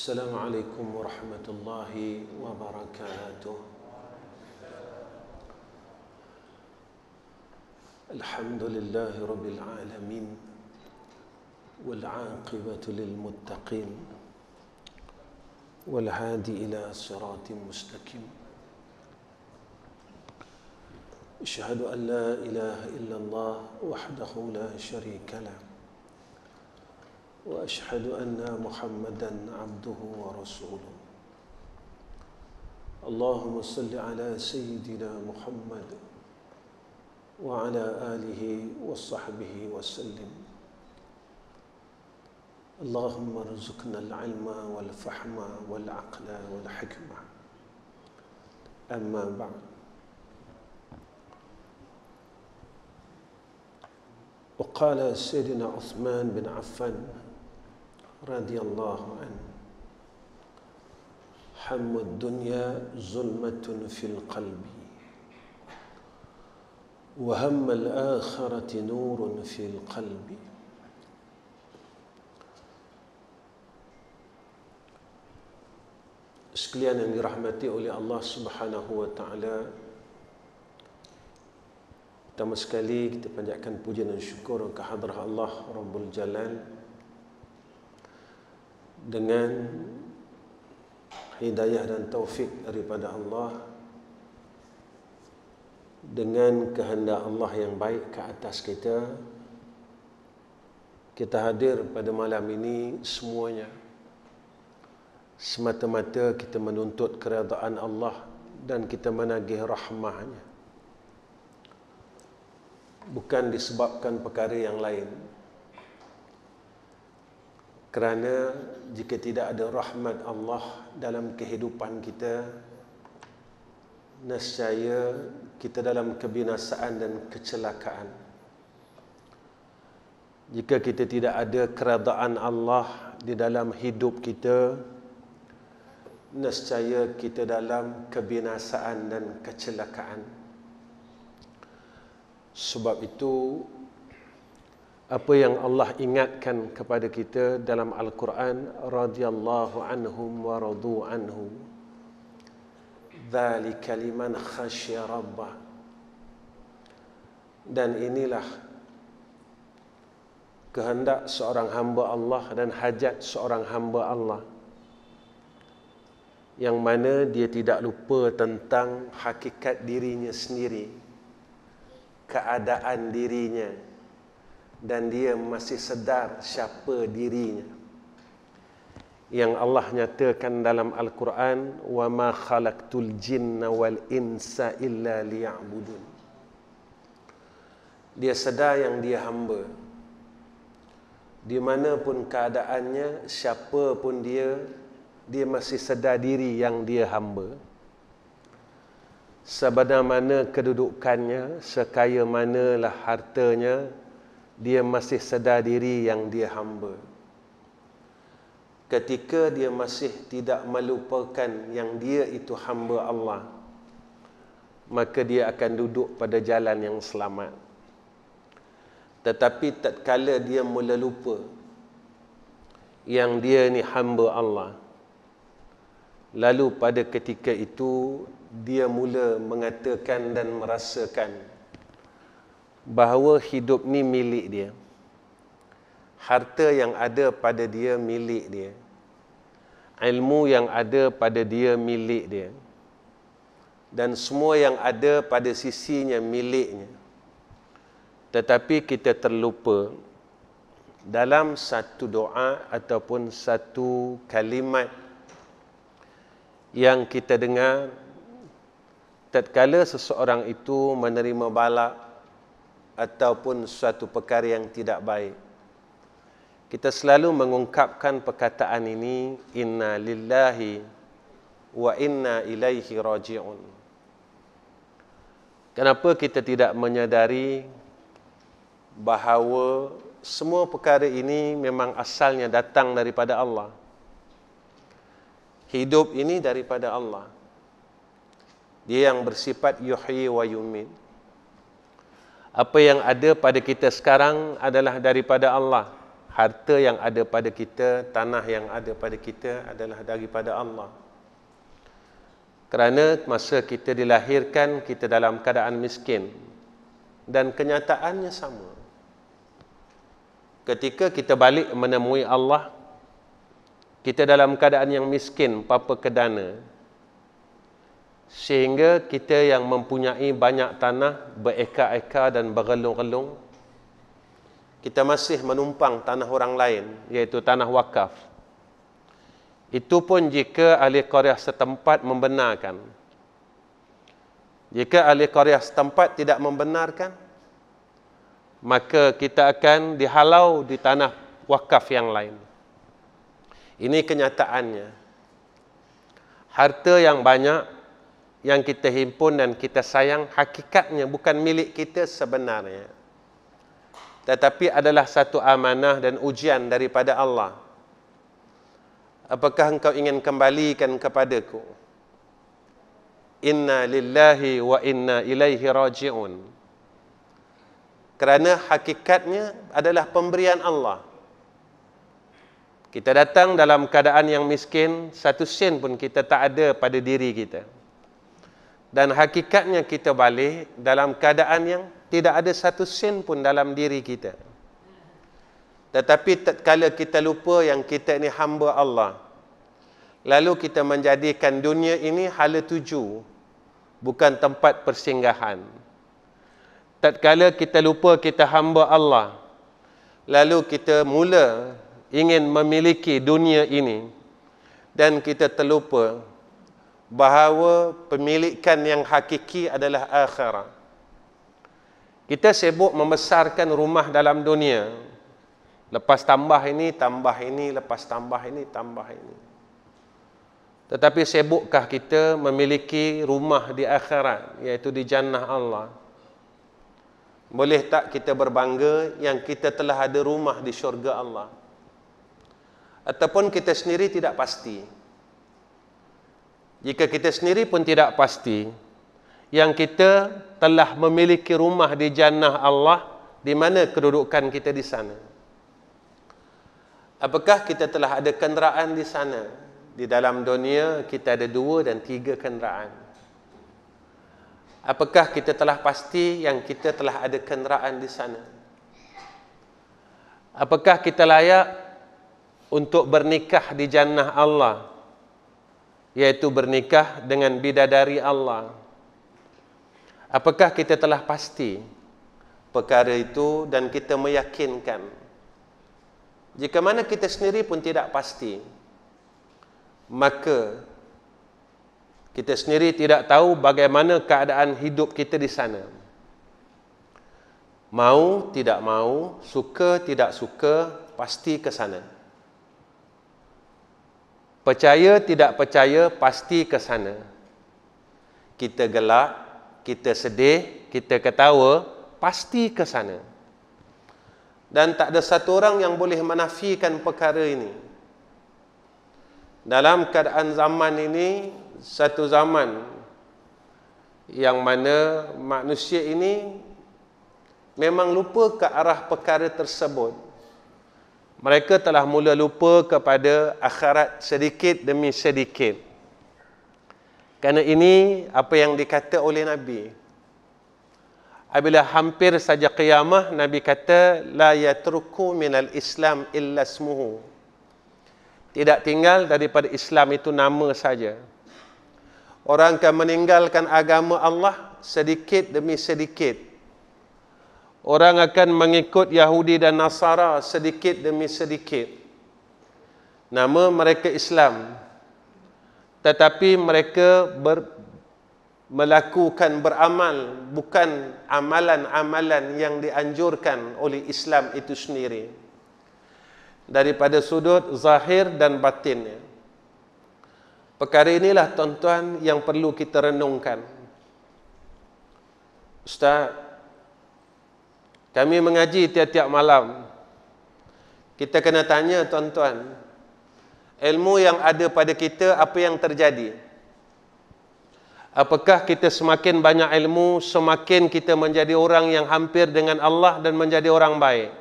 السلام عليكم ورحمة الله وبركاته. الحمد لله رب العالمين والعاقبة للمتقين والهادي إلى صراط مستقيم. أشهد أن لا إله إلا الله وحده لا شريك له وأشهد أن محمدًا عبده ورسوله. اللهم صل على سيدنا محمد وعلى آله وصحبه وسلم. اللهم ارزقنا العلم والفهم والعقل والحكمة. أما بعد، وقال سيدنا عثمان بن عفان رضي الله عنه: حم الدنيا ظلمة في القلب وهم الآخرة نور في القلب. Sekalian yang dirahmati oleh Allah Subhanahu wa taala, pertama sekali kita panjatkan puja dan syukur ke hadrah Allah Rabbul Jalal dengan hidayah dan taufik daripada Allah, dengan kehendak Allah yang baik ke atas kita hadir pada malam ini semuanya semata-mata kita menuntut keredaan Allah dan kita menagih rahmahnya, bukan disebabkan perkara yang lain. Kerana jika tidak ada rahmat Allah dalam kehidupan kita, nescaya kita dalam kebinasaan dan kecelakaan. Jika kita tidak ada keredaan Allah di dalam hidup kita, nescaya kita dalam kebinasaan dan kecelakaan. Sebab itu, apa yang Allah ingatkan kepada kita dalam Al-Quran, radhiyallahu anhum wa radu anhu, dzalika liman khasya rabbah. Dan inilah kehendak seorang hamba Allah dan hajat seorang hamba Allah, yang mana dia tidak lupa tentang hakikat dirinya sendiri, keadaan dirinya, dan dia masih sedar siapa dirinya. Yang Allah nyatakan dalam Al-Quran, wa ma khalaqtul jinna wal insa illa liya'budun. Dia sedar yang dia hamba, di mana pun keadaannya, siapa pun dia masih sedar diri yang dia hamba. Sebenar mana kedudukannya, sekaya manalah hartanya, dia masih sedar diri yang dia hamba. Ketika dia masih tidak melupakan yang dia itu hamba Allah, maka dia akan duduk pada jalan yang selamat. Tetapi tatkala dia mula lupa yang dia ni hamba Allah, lalu pada ketika itu dia mula mengatakan dan merasakan bahawa hidup ni milik dia, harta yang ada pada dia milik dia, ilmu yang ada pada dia milik dia, dan semua yang ada pada sisinya miliknya. Tetapi kita terlupa dalam satu doa ataupun satu kalimat yang kita dengar tatkala seseorang itu menerima bala ataupun suatu perkara yang tidak baik. Kita selalu mengungkapkan perkataan ini, inna lillahi wa inna ilaihi raji'un. Kenapa kita tidak menyadari bahawa semua perkara ini memang asalnya datang daripada Allah? Hidup ini daripada Allah. Dia yang bersifat yuhyi wa yumit. Apa yang ada pada kita sekarang adalah daripada Allah. harta yang ada pada kita, tanah yang ada pada kita adalah daripada Allah. Kerana masa kita dilahirkan, kita dalam keadaan miskin. Dan kenyataannya sama. Ketika kita balik menemui Allah, kita dalam keadaan yang miskin, papa kedana. Sehingga kita yang mempunyai banyak tanah, berekar-ekar dan bergelung-gelung, kita masih menumpang tanah orang lain, iaitu tanah wakaf. Itu pun jika ahli qaryah setempat membenarkan. Jika ahli qaryah setempat tidak membenarkan, maka kita akan dihalau di tanah wakaf yang lain. Ini kenyataannya. Harta yang banyak yang kita himpun dan kita sayang, hakikatnya bukan milik kita sebenarnya. Tetapi adalah satu amanah dan ujian daripada Allah. Apakah engkau ingin kembalikan kepadaku? Inna lillahi wa inna ilaihi raji'un. Kerana hakikatnya adalah pemberian Allah. Kita datang dalam keadaan yang miskin, 1 sen pun kita tak ada pada diri kita. Dan hakikatnya kita balik dalam keadaan yang tidak ada 1 sen pun dalam diri kita. Tetapi tatkala kita lupa yang kita ini hamba Allah, lalu kita menjadikan dunia ini hala tuju, bukan tempat persinggahan. Tatkala kita lupa kita hamba Allah, lalu kita mula ingin memiliki dunia ini, dan kita terlupa bahawa pemilikan yang hakiki adalah akhirat. Kita sibuk membesarkan rumah dalam dunia. Lepas tambah ini, lepas tambah ini, tambah ini. Tetapi sibukkah kita memiliki rumah di akhirat, iaitu di jannah Allah? Boleh tak kita berbangga yang kita telah ada rumah di syurga Allah? Ataupun kita sendiri tidak pasti? Jika kita sendiri pun tidak pasti, yang kita telah memiliki rumah di jannah Allah, di mana kedudukan kita di sana? Apakah kita telah ada kenderaan di sana? Di dalam dunia kita ada 2 dan 3 kenderaan. Apakah kita telah pasti yang kita telah ada kenderaan di sana? Apakah kita layak untuk bernikah di jannah Allah, iaitu bernikah dengan bidadari Allah? Apakah kita telah pasti perkara itu dan kita meyakinkan? Jika mana kita sendiri pun tidak pasti, maka kita sendiri tidak tahu bagaimana keadaan hidup kita di sana. Mau tidak mau, suka tidak suka, pasti ke sana. Percaya tidak percaya, pasti ke sana. Kita gelak, kita sedih, kita ketawa, pasti ke sana. Dan tak ada satu orang yang boleh menafikan perkara ini. Dalam keadaan zaman ini, satu zaman yang mana manusia ini memang lupa ke arah perkara tersebut. Mereka telah mula lupa kepada akhirat sedikit demi sedikit. Kerana ini apa yang dikata oleh Nabi. Apabila hampir saja qiyamah, Nabi kata, la yatruku minal Islam illa ismuhu. Tidak tinggal daripada Islam itu nama saja. Orang akan meninggalkan agama Allah sedikit demi sedikit. Orang akan mengikut Yahudi dan Nasara sedikit demi sedikit. Nama mereka Islam. Tetapi mereka melakukan beramal bukan amalan-amalan yang dianjurkan oleh Islam itu sendiri, daripada sudut zahir dan batinnya. Perkara inilah tuan-tuan yang perlu kita renungkan. Ustaz, kami mengaji tiap-tiap malam. Kita kena tanya tuan-tuan, ilmu yang ada pada kita, apa yang terjadi? Apakah kita semakin banyak ilmu, semakin kita menjadi orang yang hampir dengan Allah dan menjadi orang baik?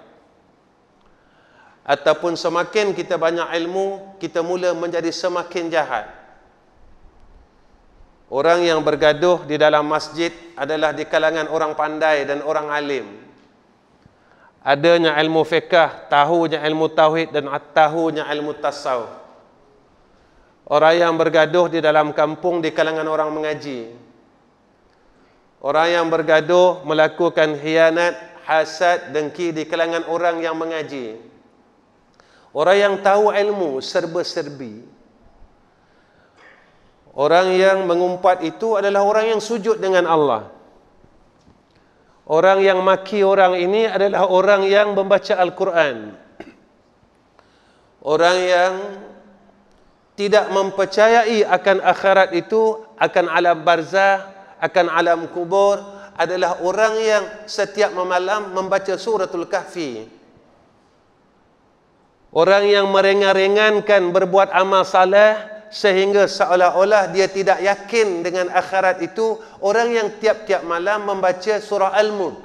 Ataupun semakin kita banyak ilmu, kita mula menjadi semakin jahat. Orang yang bergaduh di dalam masjid adalah di kalangan orang pandai dan orang alim. Adanya ilmu fiqh, tahunya ilmu tauhid dan tahunya ilmu tasawuf. Orang yang bergaduh di dalam kampung di kalangan orang mengaji. Orang yang bergaduh melakukan khianat, hasad, dengki di kalangan orang yang mengaji. Orang yang tahu ilmu serba-serbi. Orang yang mengumpat itu adalah orang yang sujud dengan Allah. Orang yang maki orang ini adalah orang yang membaca Al-Quran. Orang yang tidak mempercayai akan akhirat itu, akan alam barzah, akan alam kubur, adalah orang yang setiap malam membaca suratul Kahfi. Orang yang meringan-ringankan berbuat amal saleh sehingga seolah-olah dia tidak yakin dengan akhirat itu, orang yang tiap-tiap malam membaca surah Al-Mulk.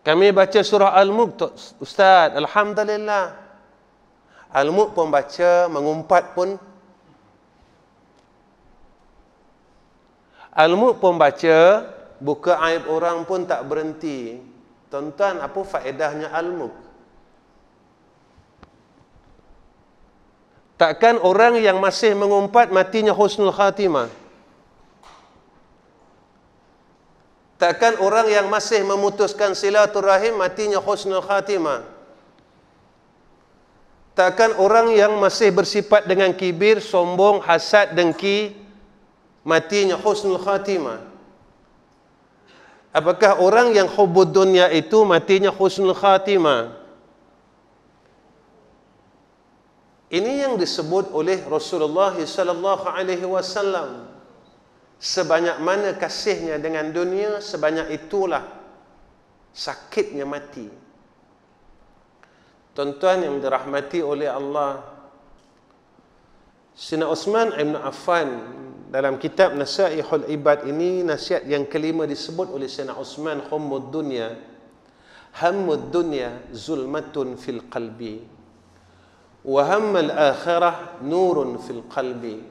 Kami baca surah Al-Mulk, Ustaz, alhamdulillah. Al-Mulk pun baca, mengumpat pun. Al-Mulk pun baca, buka aib orang pun tak berhenti. Tuan-tuan, apa faedahnya Al-Mulk? Takkan orang yang masih mengumpat matinya husnul khatimah? Takkan orang yang masih memutuskan silaturahim matinya husnul khatimah? Takkan orang yang masih bersifat dengan kibir, sombong, hasad, dengki matinya husnul khatimah? Apakah orang yang hubbud dunia itu matinya husnul khatimah? Ini yang disebut oleh Rasulullah sallallahu alaihi wasallam. Sebanyak mana kasihnya dengan dunia, sebanyak itulah sakitnya mati. Tuan-tuan yang dirahmati oleh Allah, Sayyidina Uthman ibn Affan dalam kitab Nasaihul Ibad ini, nasihat yang kelima disebut oleh Sayyidina Uthman, Hammud dunya, hammud dunya zulmatun fil qalbi, wa hammal akhirah nurun fil qalbi.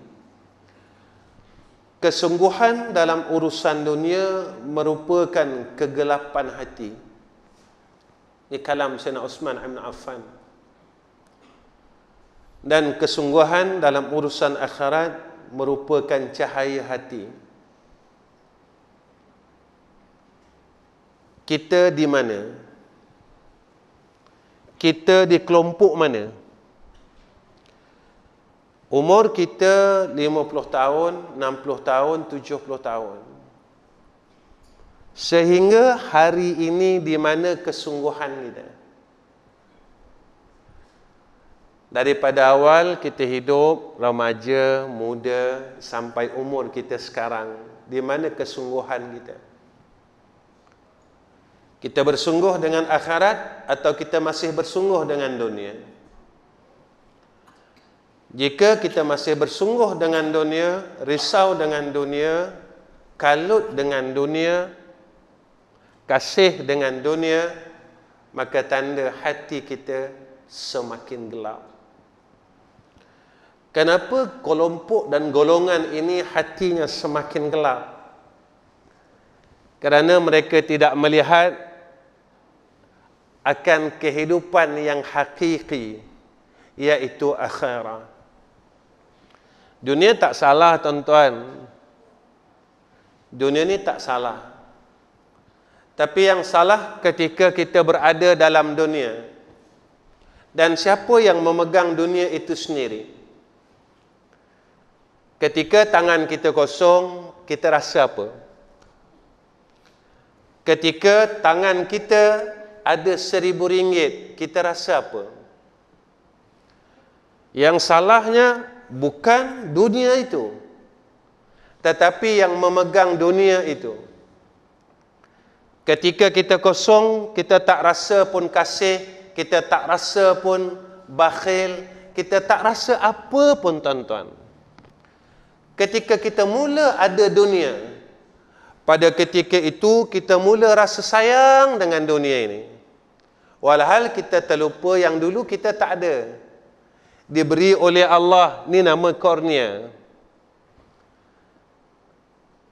Kesungguhan dalam urusan dunia merupakan kegelapan hati. Ini kalam Sayyidina Uthman ibn Affan. Dan kesungguhan dalam urusan akhirat merupakan cahaya hati. Kita di mana? Kita di kelompok mana? Umur kita 50 tahun, 60 tahun, 70 tahun. Sehingga hari ini di mana kesungguhan kita? Daripada awal kita hidup, remaja, muda, sampai umur kita sekarang, di mana kesungguhan kita? Kita bersungguh dengan akhirat atau kita masih bersungguh dengan dunia? Jika kita masih bersungguh dengan dunia, risau dengan dunia, kalut dengan dunia, kasih dengan dunia, maka tanda hati kita semakin gelap. Kenapa kelompok dan golongan ini hatinya semakin gelap? Kerana mereka tidak melihat akan kehidupan yang hakiki, iaitu akhirat. Dunia tak salah, tuan-tuan. Dunia ni tak salah. Tapi yang salah ketika kita berada dalam dunia. Dan siapa yang memegang dunia itu sendiri? Ketika tangan kita kosong, kita rasa apa? Ketika tangan kita ada RM1,000, kita rasa apa? Yang salahnya bukan dunia itu, tetapi yang memegang dunia itu. Ketika kita kosong, kita tak rasa pun kasih, kita tak rasa pun bakhil, kita tak rasa apa pun, tuan-tuan. Ketika kita mula ada dunia, pada ketika itu kita mula rasa sayang dengan dunia ini. Walhal kita terlupa yang dulu kita tak ada. Diberi oleh Allah, ni nama kornea.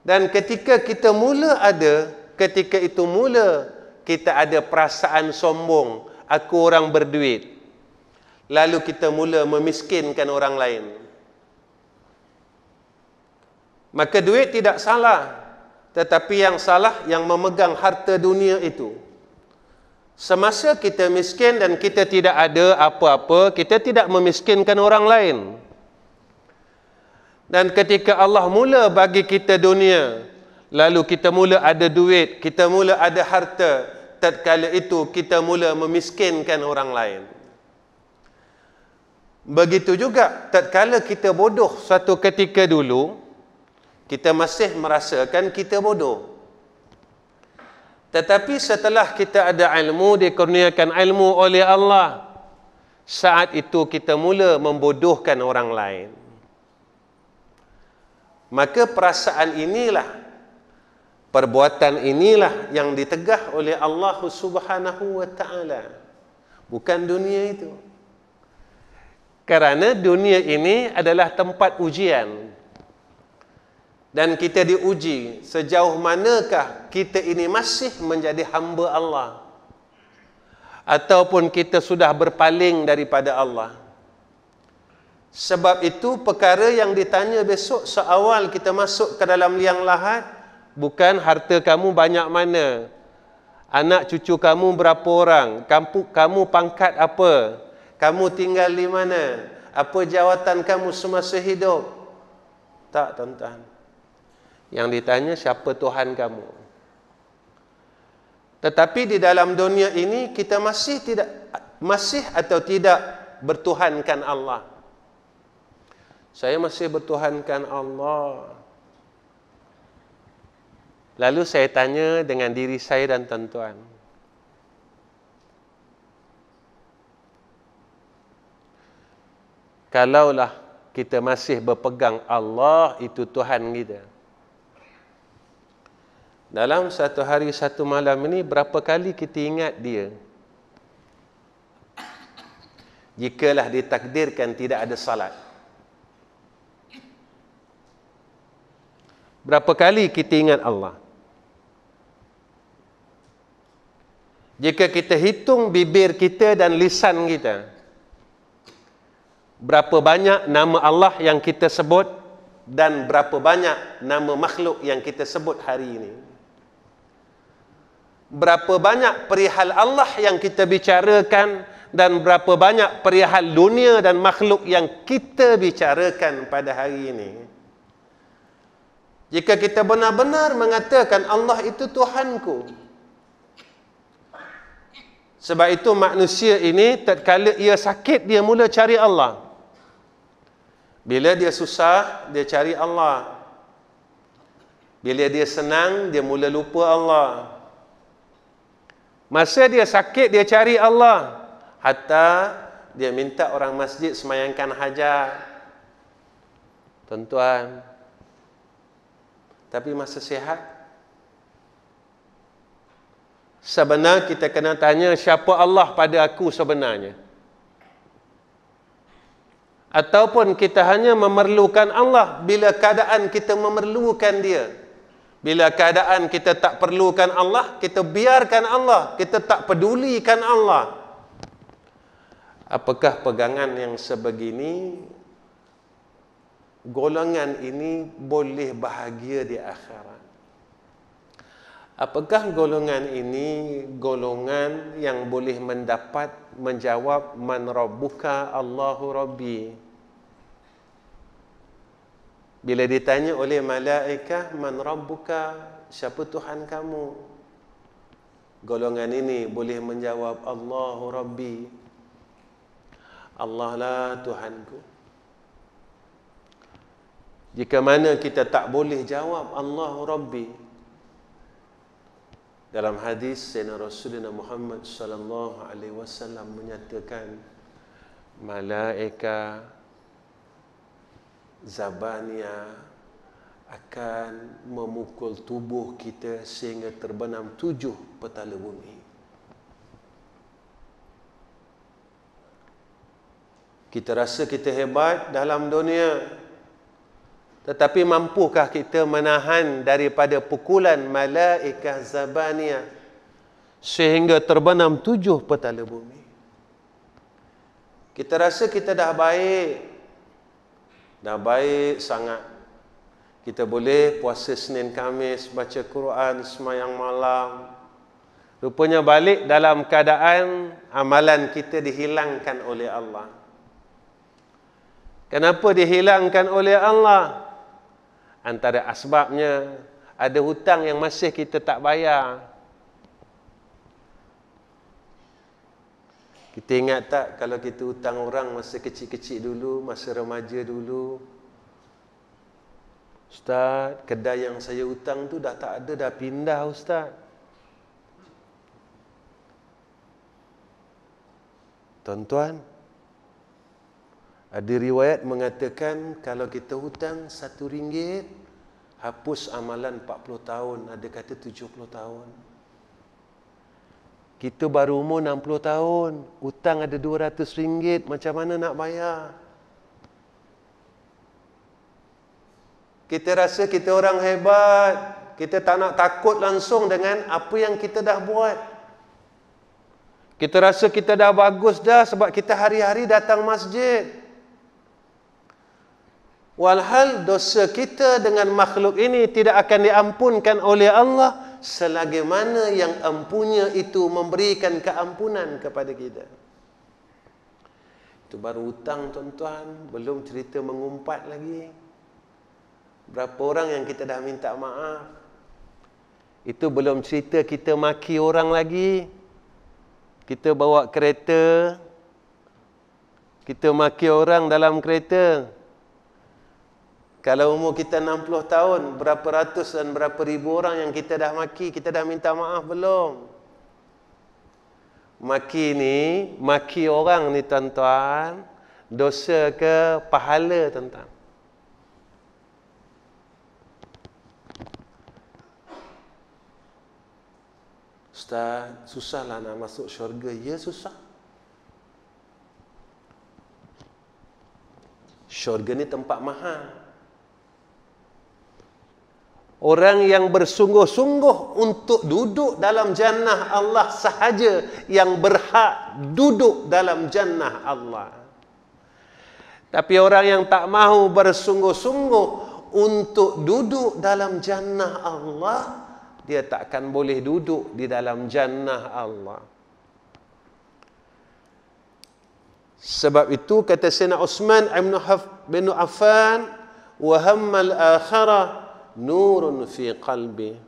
Dan ketika kita mula ada, ketika itu mula kita ada perasaan sombong, aku orang berduit. Lalu kita mula memiskinkan orang lain. Maka duit tidak salah, tetapi yang salah yang memegang harta dunia itu. Semasa kita miskin dan kita tidak ada apa-apa, kita tidak memiskinkan orang lain. Dan ketika Allah mula bagi kita dunia, lalu kita mula ada duit, kita mula ada harta, tatkala itu kita mula memiskinkan orang lain. Begitu juga tatkala kita bodoh satu ketika dulu, kita masih merasakan kita bodoh. Tetapi setelah kita ada ilmu, dikurniakan ilmu oleh Allah, saat itu kita mula membodohkan orang lain. Maka perasaan inilah, perbuatan inilah yang ditegah oleh Allah Subhanahu wa ta'ala. Bukan dunia itu. Kerana dunia ini adalah tempat ujian. Dan kita diuji sejauh manakah kita ini masih menjadi hamba Allah, ataupun kita sudah berpaling daripada Allah. Sebab itu perkara yang ditanya besok seawal kita masuk ke dalam liang lahat, bukan harta kamu banyak mana, anak cucu kamu berapa orang, kamu pangkat apa, kamu tinggal di mana, apa jawatan kamu semasa hidup. Tak, tuan-tuan. Yang ditanya siapa Tuhan kamu. Tetapi di dalam dunia ini kita masih atau tidak bertuhankan Allah. Saya masih bertuhankan Allah. Lalu saya tanya dengan diri saya dan tuan-tuan, kalaulah kita masih berpegang Allah itu Tuhan kita, dalam satu hari satu malam ini berapa kali kita ingat dia? Jikalah ditakdirkan tidak ada salat, berapa kali kita ingat Allah? Jika kita hitung bibir kita dan lisan kita, berapa banyak nama Allah yang kita sebut dan berapa banyak nama makhluk yang kita sebut hari ini? Berapa banyak perihal Allah yang kita bicarakan dan berapa banyak perihal dunia dan makhluk yang kita bicarakan pada hari ini? Jika kita benar-benar mengatakan Allah itu Tuhanku. Sebab itu manusia ini tatkala ia sakit dia mula cari Allah. Bila dia susah dia cari Allah. Bila dia senang dia mula lupa Allah. Masa dia sakit dia cari Allah, hatta dia minta orang masjid semayangkan hajat. Tuan-tuan, tapi masa sihat, sebenarnya kita kena tanya siapa Allah pada aku sebenarnya. Ataupun kita hanya memerlukan Allah bila keadaan kita memerlukan dia. Bila keadaan kita tak perlukan Allah, kita biarkan Allah, kita tak pedulikan Allah. Apakah pegangan yang sebegini, golongan ini boleh bahagia di akhirat? Apakah golongan ini golongan yang boleh menjawab man rabbuka? Allahu Rabbi. Bila ditanya oleh malaikah man rabbuka, siapa Tuhan kamu? Golongan ini boleh menjawab Allahu Rabbi. Allah lah Tuhanku. Jika mana kita tak boleh jawab Allahu Rabbi, dalam hadis Sayyidina Rasulullah Muhammad sallallahu alaihi wasallam menyatakan, malaikat Zabania akan memukul tubuh kita sehingga terbenam 7 petala bumi. Kita rasa kita hebat dalam dunia, tetapi mampukah kita menahan daripada pukulan malaikah zabaniyah sehingga terbenam 7 petala bumi? Kita rasa kita dah baik sangat. Kita boleh puasa Senin Khamis, baca Quran, sembahyang malam. Rupanya balik dalam keadaan amalan kita dihilangkan oleh Allah. Kenapa dihilangkan oleh Allah? Antara asbabnya, ada hutang yang masih kita tak bayar. Kita ingat tak kalau kita hutang orang masa kecil-kecil dulu, masa remaja dulu? Ustaz, kedai yang saya hutang tu dah tak ada, dah pindah Ustaz. Tuan-tuan, ada riwayat mengatakan kalau kita hutang RM1, hapus amalan 40 tahun, ada kata 70 tahun. Kita baru umur 60 tahun, hutang ada RM200, macam mana nak bayar? Kita rasa kita orang hebat, kita tak nak takut langsung dengan apa yang kita dah buat. Kita rasa kita dah bagus dah sebab kita hari-hari datang masjid. Walhal dosa kita dengan makhluk ini tidak akan diampunkan oleh Allah selagi mana yang ampunya itu memberikan keampunan kepada kita. Itu baru hutang tuan-tuan, belum cerita mengumpat lagi. Berapa orang yang kita dah minta maaf. Itu belum cerita kita maki orang lagi. Kita bawa kereta, kita maki orang dalam kereta. Kalau umur kita 60 tahun, berapa ratus dan berapa ribu orang yang kita dah maki, kita dah minta maaf belum? Maki orang ni tuan-tuan, dosa ke pahala tuan-tuan? Ustaz, susahlah nak masuk syurga. Ya, susah. Syurga ni tempat mahal. Orang yang bersungguh-sungguh untuk duduk dalam jannah Allah sahaja yang berhak duduk dalam jannah Allah. Tapi orang yang tak mahu bersungguh-sungguh untuk duduk dalam jannah Allah, dia takkan boleh duduk di dalam jannah Allah. Sebab itu kata Sayyidina Uthman bin Affan, wa hammal akhirah nurun fi qalbi.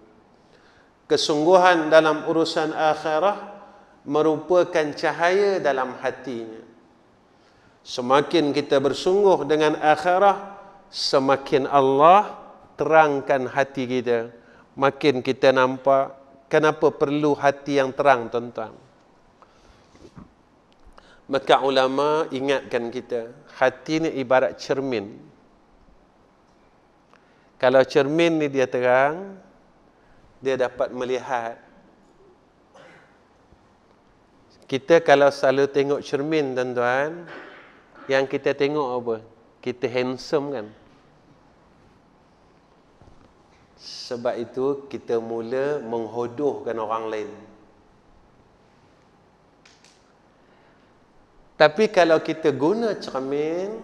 Kesungguhan dalam urusan akhirah merupakan cahaya dalam hatinya. Semakin kita bersungguh dengan akhirah, semakin Allah terangkan hati kita. Makin kita nampak kenapa perlu hati yang terang, tuan-tuan. Maka ulama ingatkan kita, hati ni ibarat cermin. Kalau cermin ni dia terang, dia dapat melihat. Kita kalau selalu tengok cermin, tuan-tuan, yang kita tengok apa? Kita handsome kan? Sebab itu kita mula menghodohkan orang lain. Tapi kalau kita guna cermin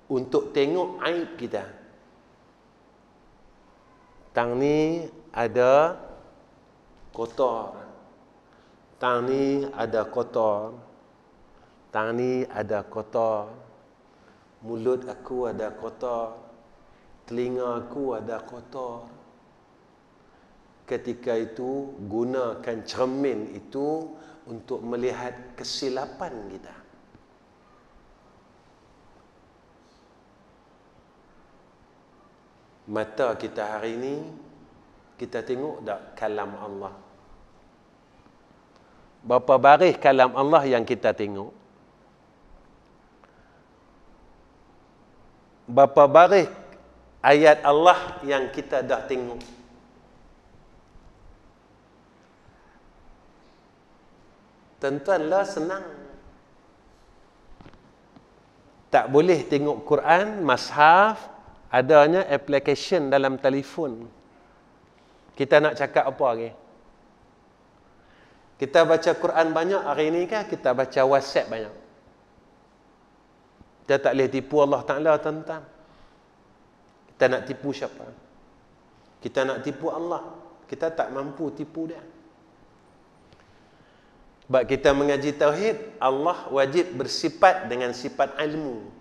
untuk tengok aib kita, tang ni ada kotor, tang ni ada kotor, tang ni ada kotor, mulut aku ada kotor, telinga aku ada kotor. Ketika itu gunakan cermin itu untuk melihat kesilapan kita. Mata kita hari ini, kita tengok tak kalam Allah? Berapa baris kalam Allah yang kita tengok? Berapa baris ayat Allah yang kita dah tengok? Tuan-tuanlah senang. Tak boleh tengok Quran, mushaf, adanya application dalam telefon. Kita nak cakap apa lagi? Kita baca Quran banyak hari ni kan, kita baca WhatsApp banyak. Kita tak boleh tipu Allah Ta'ala, tuan-tuan. Kita nak tipu siapa? Kita nak tipu Allah. Kita tak mampu tipu dia. Sebab kita mengaji tauhid, Allah wajib bersifat dengan sifat ilmu.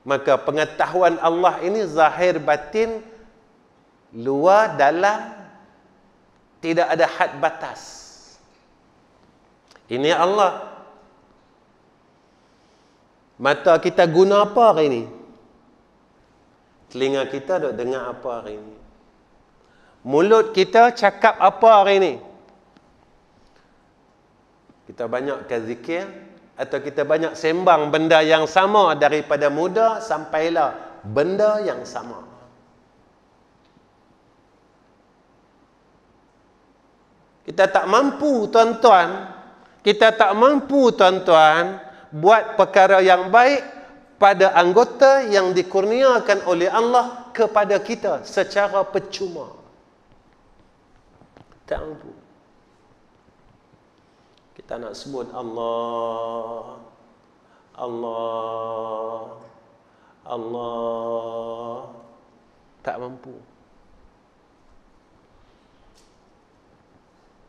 Maka pengetahuan Allah ini zahir batin, luar dalam, tidak ada had batas. Ini Allah. Mata kita guna apa hari ini? Telinga kita duk dengar apa hari ini? Mulut kita cakap apa hari ini? Kita banyakkan zikir atau kita banyak sembang benda yang sama daripada muda sampailah benda yang sama. Kita tak mampu, tuan-tuan. Kita tak mampu, tuan-tuan, buat perkara yang baik pada anggota yang dikurniakan oleh Allah kepada kita secara percuma. Tak mampu. Kita nak sebut Allah, Allah, Allah. Tak mampu.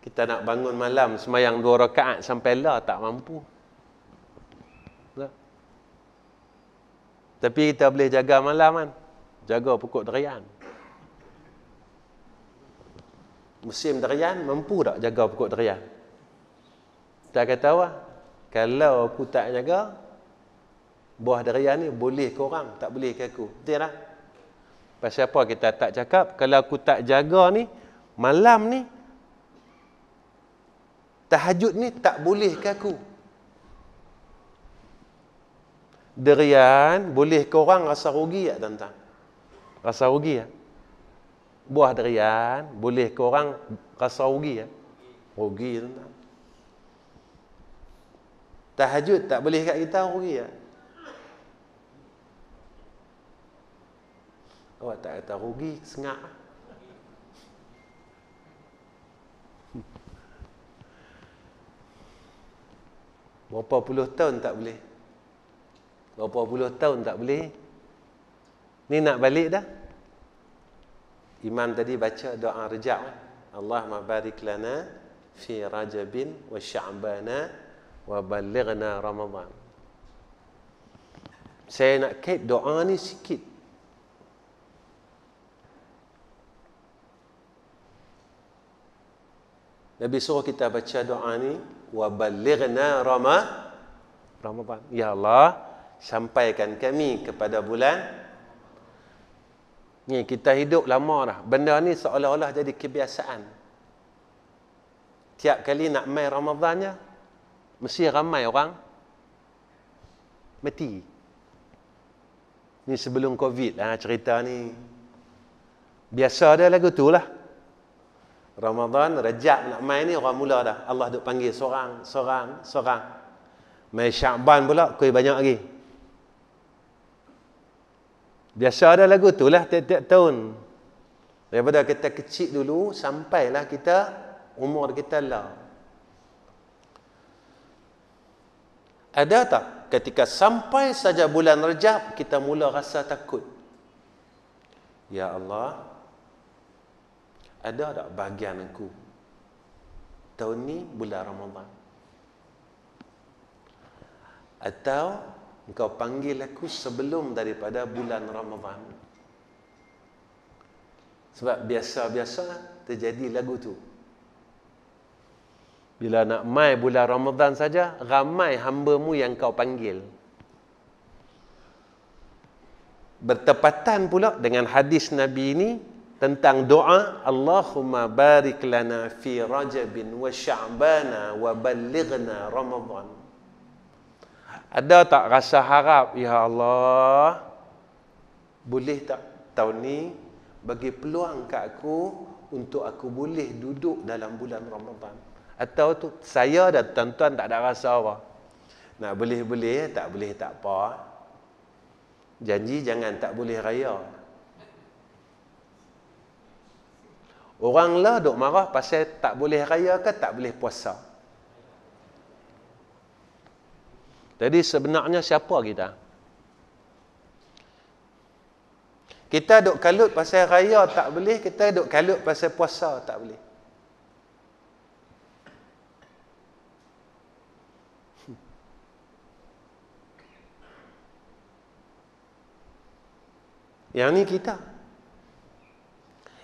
Kita nak bangun malam sembahyang 2 rakaat sampai lah, tak mampu. Tak. Tapi kita boleh jaga malam kan? Jaga pokok durian. Musim durian, mampu tak jaga pokok durian? Tak kata apa? Kalau aku tak jaga, buah durian ni boleh ke orang, tak boleh ke aku. Betul tak? Pasal apa kita tak cakap? Kalau aku tak jaga ni, malam ni, tahajud ni tak boleh ke aku. Durian boleh ke orang rasa rugi tak, tuan-tuan? Rasa rugi tak? Buah durian boleh ke orang rasa rugi tak? Rugi, tuan-tuan. Tahajud tak boleh kat kita, rugi tak? Awak tak kata rugi, sengak. Berapa puluh tahun tak boleh? Berapa puluh tahun tak boleh? Ni nak balik dah. Imam tadi baca doa rejab. Allahumma barik lana fi Rajabin wa Sya'bana wa ballighna Ramadan. Saya nak kait doa ni sikit. Nabi suruh kita baca doa ni, wa ballighna Ramadan. Ya Allah, sampaikan kami kepada bulan ni. Kita hidup lama dah. Benda ni seolah-olah jadi kebiasaan. Tiap kali nak mai Ramadannya, mesti ramai orang mati. Ni sebelum Covid lah cerita ni. Biasa dia lagu tu lah. Ramadan, Rajab nak mai ni orang mula dah. Allah duk panggil seorang. Mai Sya'ban pula kuih banyak lagi. Biasa ada lagu tu lah tiap-tiap tahun. Daripada kita kecil dulu sampailah kita umur kita lah. Ada tak ketika sampai saja bulan Rajab kita mula rasa takut? Ya Allah, ada tak bahagian aku tahun ni bulan Ramadan? Atau engkau panggil aku sebelum daripada bulan Ramadan? Sebab biasa-biasa terjadi lagu tu. Bila nak mai bulan Ramadan saja, ramai hamba-Mu yang kau panggil. Bertepatan pula dengan hadis Nabi ini tentang doa, Allahumma barik lana fi Rajabin wa Sya'bana wa ballighna Ramadan. Ada tak rasa harap, ya Allah, boleh tak tahun ni bagi peluang kat aku untuk aku boleh duduk dalam bulan Ramadan? Atau tu saya dan tuan-tuan tak ada rasa apa? Nak boleh-boleh, tak boleh tak apa. Janji jangan tak boleh raya. Orang lah duk marah pasal tak boleh raya ke tak boleh puasa. Jadi sebenarnya siapa kita? Kita duk kalut pasal raya tak boleh, kita duk kalut pasal puasa tak boleh. Yang ni kita.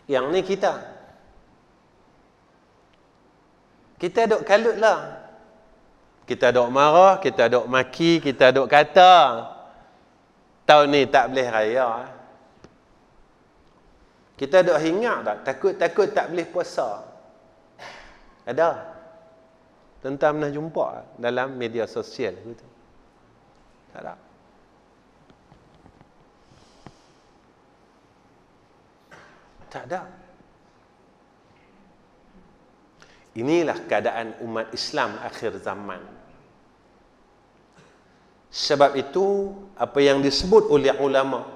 Yang ni kita. Kita duk kalut lah. Kita duk marah, kita duk maki, kita duk kata tahun ni tak boleh raya. Kita duk hinggap tak? Takut-takut tak boleh puasa. Ada. Tentang pernah jumpa dalam media sosial gitu. Tak ada. Tak ada. Inilah keadaan umat Islam akhir zaman. Sebab itu, apa yang disebut oleh ulama,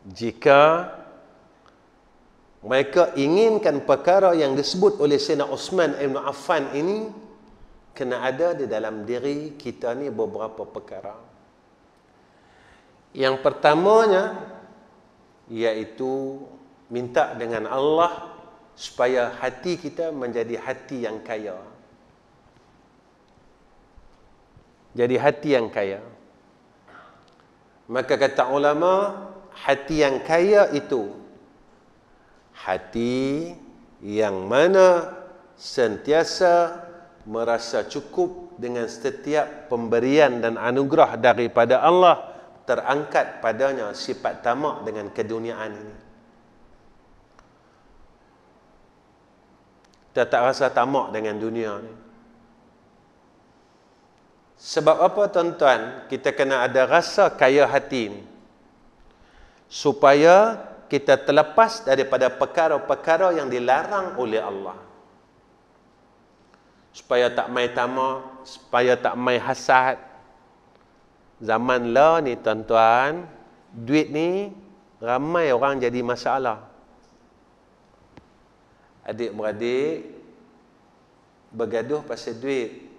jika mereka inginkan perkara yang disebut oleh Sayyidina Uthman Ibn Affan ini, kena ada di dalam diri kita ni beberapa perkara. Yang pertamanya, iaitu minta dengan Allah supaya hati kita menjadi hati yang kaya. Jadi hati yang kaya. Maka kata ulama, hati yang kaya itu hati yang mana sentiasa merasa cukup dengan setiap pemberian dan anugerah daripada Allah, terangkat padanya sifat tamak dengan keduniaan ini. Kita tak rasa tamak dengan dunia ni. Sebab apa tuan-tuan? Kita kena ada rasa kaya hati ni, supaya kita terlepas daripada perkara-perkara yang dilarang oleh Allah. Supaya tak mai tamak, supaya tak mai hasad. Zaman lah ni tuan-tuan, duit ni ramai orang jadi masalah. Adik-beradik bergaduh pasal duit.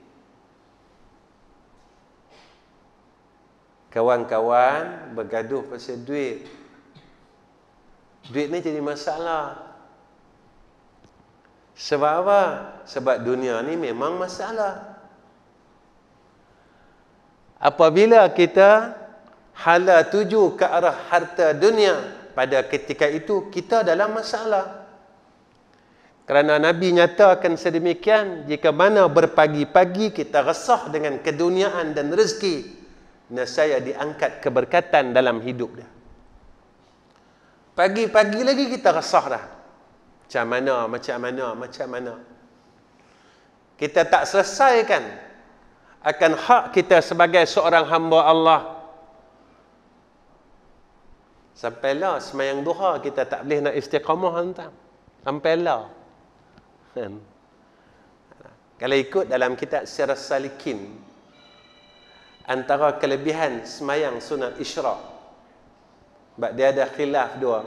Kawan-kawan bergaduh pasal duit. Duit ni jadi masalah. Sebab apa? Sebab dunia ni memang masalah. Apabila kita hala tuju ke arah harta dunia, pada ketika itu kita dalam masalah. Kerana Nabi nyatakan sedemikian, jika mana berpagi-pagi kita resah dengan keduniaan dan rezeki, nescaya diangkat keberkatan dalam hidup dia. Pagi-pagi lagi kita resah dah. Macam mana. Kita tak selesaikan akan hak kita sebagai seorang hamba Allah. Sampailah semayang duha kita tak boleh nak istiqamah hantar. Sampailah. Kalau ikut dalam kitab Sirah Salikin, antara kelebihan semayang sunat Isyraq, sebab dia ada khilaf dua.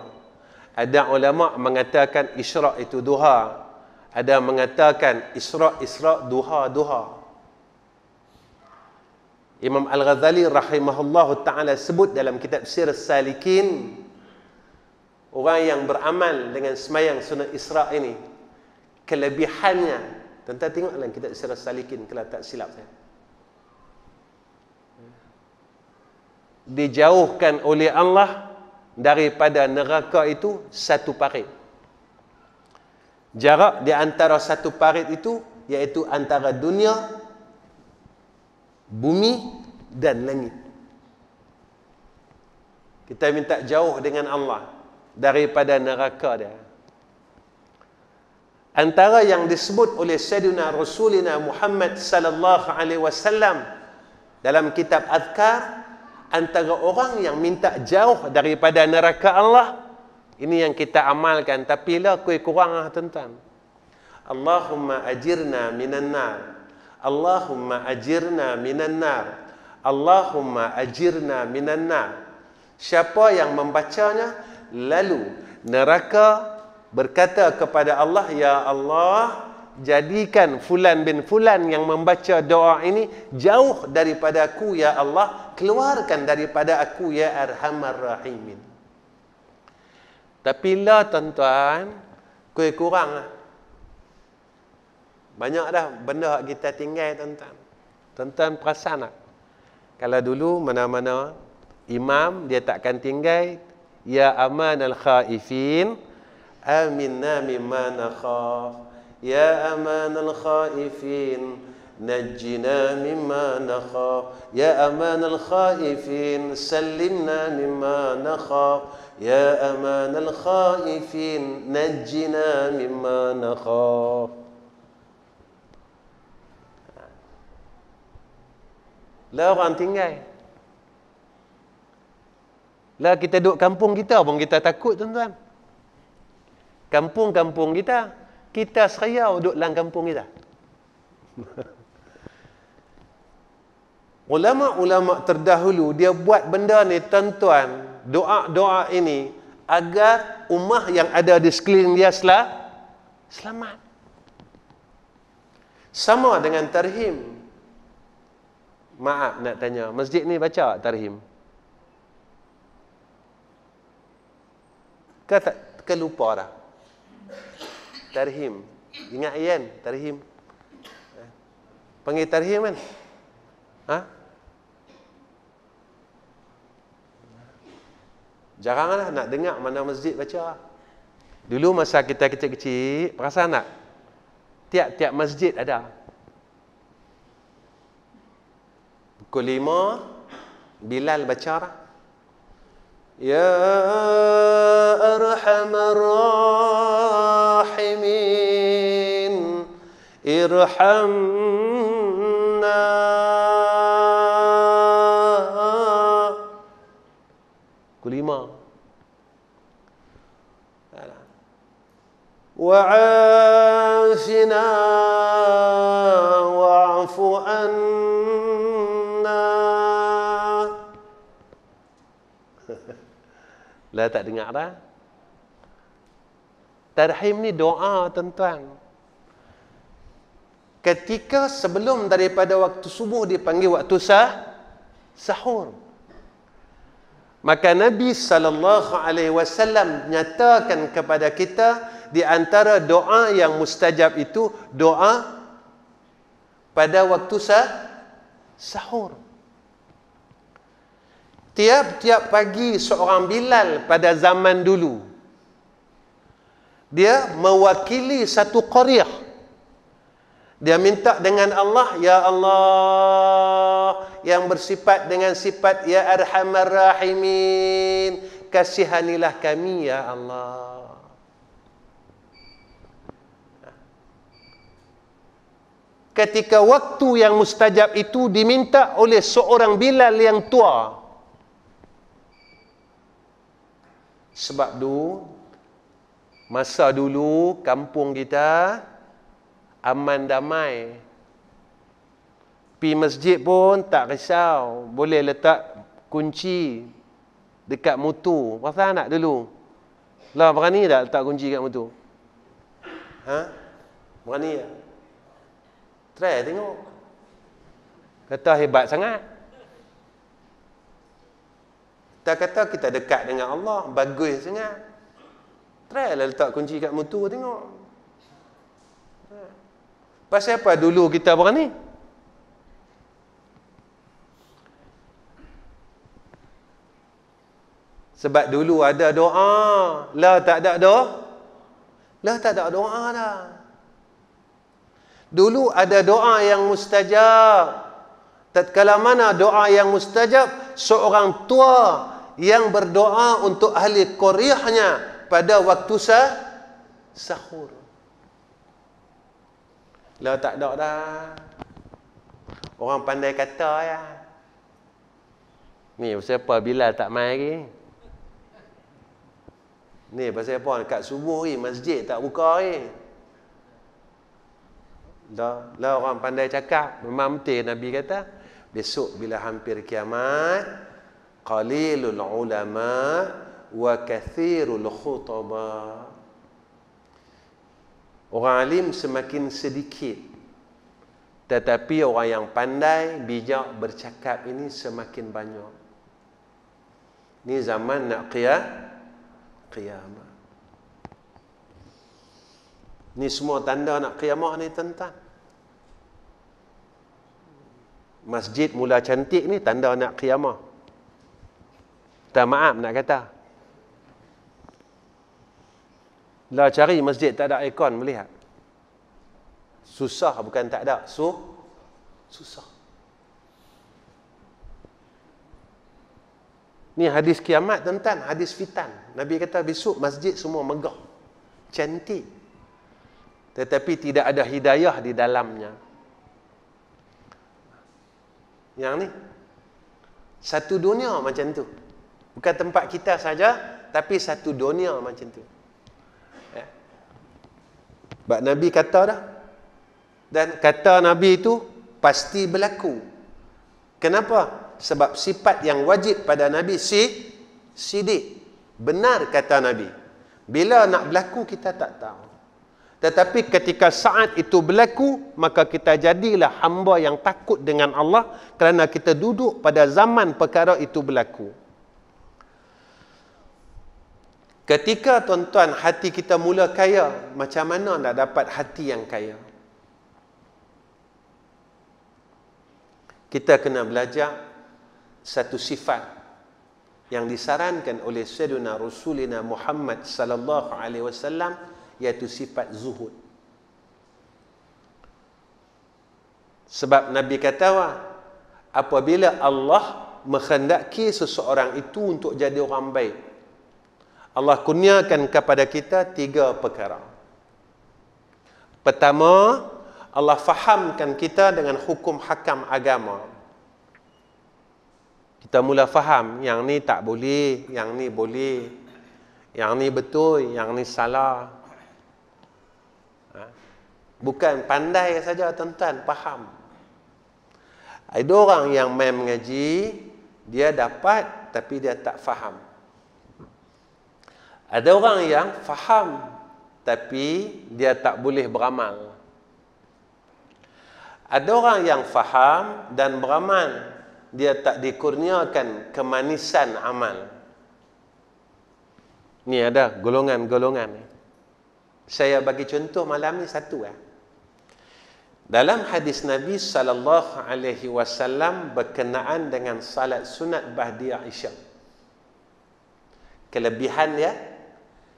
Ada ulama mengatakan Isyraq itu duha, ada mengatakan Isyraq duha. Imam Al-Ghazali rahimahullahu ta'ala sebut dalam kitab Sirah Salikin, orang yang beramal dengan semayang sunat Isra' ini, kelebihannya, tuan-tuan tengok dalam kitab Sirah Salikin kalau tak silap saya, dijauhkan oleh Allah daripada neraka itu satu parit. Jarak di antara satu parit itu iaitu antara dunia, bumi dan langit. Kita minta jauh dengan Allah daripada neraka dia. Antara yang disebut oleh Sayyidina Rasulina Muhammad sallallahu alaihi wasallam dalam kitab Adhkar, antara orang yang minta jauh daripada neraka Allah, ini yang kita amalkan, tapi lah kurang tuan-tuan. Allahumma ajirna minan nar, Allahumma ajirna minan nar. Allahumma ajirna minan nar. Siapa yang membacanya, lalu neraka berkata kepada Allah, ya Allah, jadikan fulan bin fulan yang membaca doa ini jauh daripada aku, ya Allah, keluarkan daripada aku, ya Arhamar Rahimin. Tapi lah tuan-tuan, kurang lah. Banyak dah benda kita tinggal, tuan-tuan. Tuan-tuan perasan tak? Kalau dulu mana-mana imam dia takkan tinggal, ya aman al-khaifin, aminna mimma nakhaf. Ya aman al-khaifin, najjina mimma nakhaf. Ya aman al-khaifin, sallimna mimma nakhaf. Ya aman al-khaifin, najjina mimma nakhaf. Lah orang tinggal. Lah kita duduk kampung kita pun kita takut, tuan-tuan. Kampung-kampung kita, kita seriau duduk dalam kampung kita. Ulama-ulama terdahulu dia buat benda ni, tuan-tuan, doa-doa ini agar ummah yang ada di sekeliling dia selamat. Sama dengan tarhim. Maaf nak tanya, masjid ni baca tarhim? Ke lupa dah? Tarhim. Ingat kan? Tarhim. Panggil tarhim kan? Ha? Jaranglah nak dengar mana masjid baca. Dulu masa kita kecil-kecil, perasan tak? Tiap-tiap masjid ada. Pukul 5, Bilal baca lah. Ya Arhamar Rahimin, irhamna. Pukul 5. Wa'afina wa'afu anna. Lah tak dengar dah. Tarhim ni doa, tuan-tuan. Ketika sebelum daripada waktu subuh dipanggil waktu sahur. Maka Nabi SAW nyatakan kepada kita, di antara doa yang mustajab itu doa pada waktu sahur. Tiap-tiap pagi seorang Bilal pada zaman dulu, dia mewakili satu qaryah. Dia minta dengan Allah, ya Allah yang bersifat dengan sifat ya Arhamar Rahimin, kasihanilah kami ya Allah. Ketika waktu yang mustajab itu diminta oleh seorang Bilal yang tua. Sebab masa dulu kampung kita aman damai. Pi masjid pun tak risau, boleh letak kunci dekat motor. Pasal nak dulu? Lah berani tak letak kunci kat motor? Ha? Berani tak? Try tengok. Kata hebat sangat. Tak kata kita dekat dengan Allah, bagus sangat. Try lah letak kunci kat motor tengok. Pasal apa dulu kita berani? Sebab dulu ada doa. Lah tak ada doa. Lah tak ada doa dah. Dulu ada doa yang mustajab. Tatkala mana doa yang mustajab, seorang tua yang berdoa untuk ahli qaryahnya pada waktu sahur. Lah tak ada dah. Orang pandai kata ya. Ni pasal apa Bilal tak mai lagi? Ni pasal apa dekat subuh ni masjid tak buka lagi? Dah, lah orang pandai cakap. Memang betul Nabi kata, besok bila hampir kiamat, qalilul ulama wa kathirul khutaba. Orang alim semakin sedikit, tetapi orang yang pandai, bijak bercakap ini semakin banyak. Ni zaman nak qiyamah. Ni semua tanda nak qiyamah ni tuan-tuan. Masjid mula cantik ni tanda nak qiyamah. Tak maaf nak kata. Lah cari masjid tak ada aircon melihat. Susah bukan tak ada. Susah. Ni hadis kiamat tuan-tuan, hadis fitan. Nabi kata besok masjid semua megah. Cantik. Tetapi tidak ada hidayah di dalamnya. Yang ni satu dunia macam tu. Bukan tempat kita saja, tapi satu dunia macam tu. Sebab Nabi kata dah. Dan kata Nabi itu pasti berlaku. Kenapa? Sebab sifat yang wajib pada Nabi sidik. Benar kata Nabi. Bila nak berlaku kita tak tahu. Tetapi ketika saat itu berlaku, maka kita jadilah hamba yang takut dengan Allah kerana kita duduk pada zaman perkara itu berlaku. Ketika tuan-tuan hati kita mula kaya, macam mana nak dapat hati yang kaya? Kita kena belajar satu sifat yang disarankan oleh Sayyidina Rasulina Muhammad sallallahu alaihi wasallam, iaitu sifat zuhud. Sebab Nabi kata, apabila Allah menghendaki seseorang itu untuk jadi orang baik, Allah kurniakan kepada kita 3 perkara. Pertama, Allah fahamkan kita dengan hukum hakam agama. Kita mula faham, yang ni tak boleh, yang ni boleh, yang ni betul, yang ni salah. Bukan pandai saja tuan-tuan, faham. Ada orang yang main mengaji, dia dapat tapi dia tak faham. Ada orang yang faham tapi dia tak boleh beramal. Ada orang yang faham dan beramal, dia tak dikurniakan kemanisan amal. Ni ada golongan-golongan ni. Saya bagi contoh malam ni satu. Dalam hadis Nabi sallallahu alaihi wasallam berkenaan dengan salat sunat ba'diyah Isya. Kelebihan dia,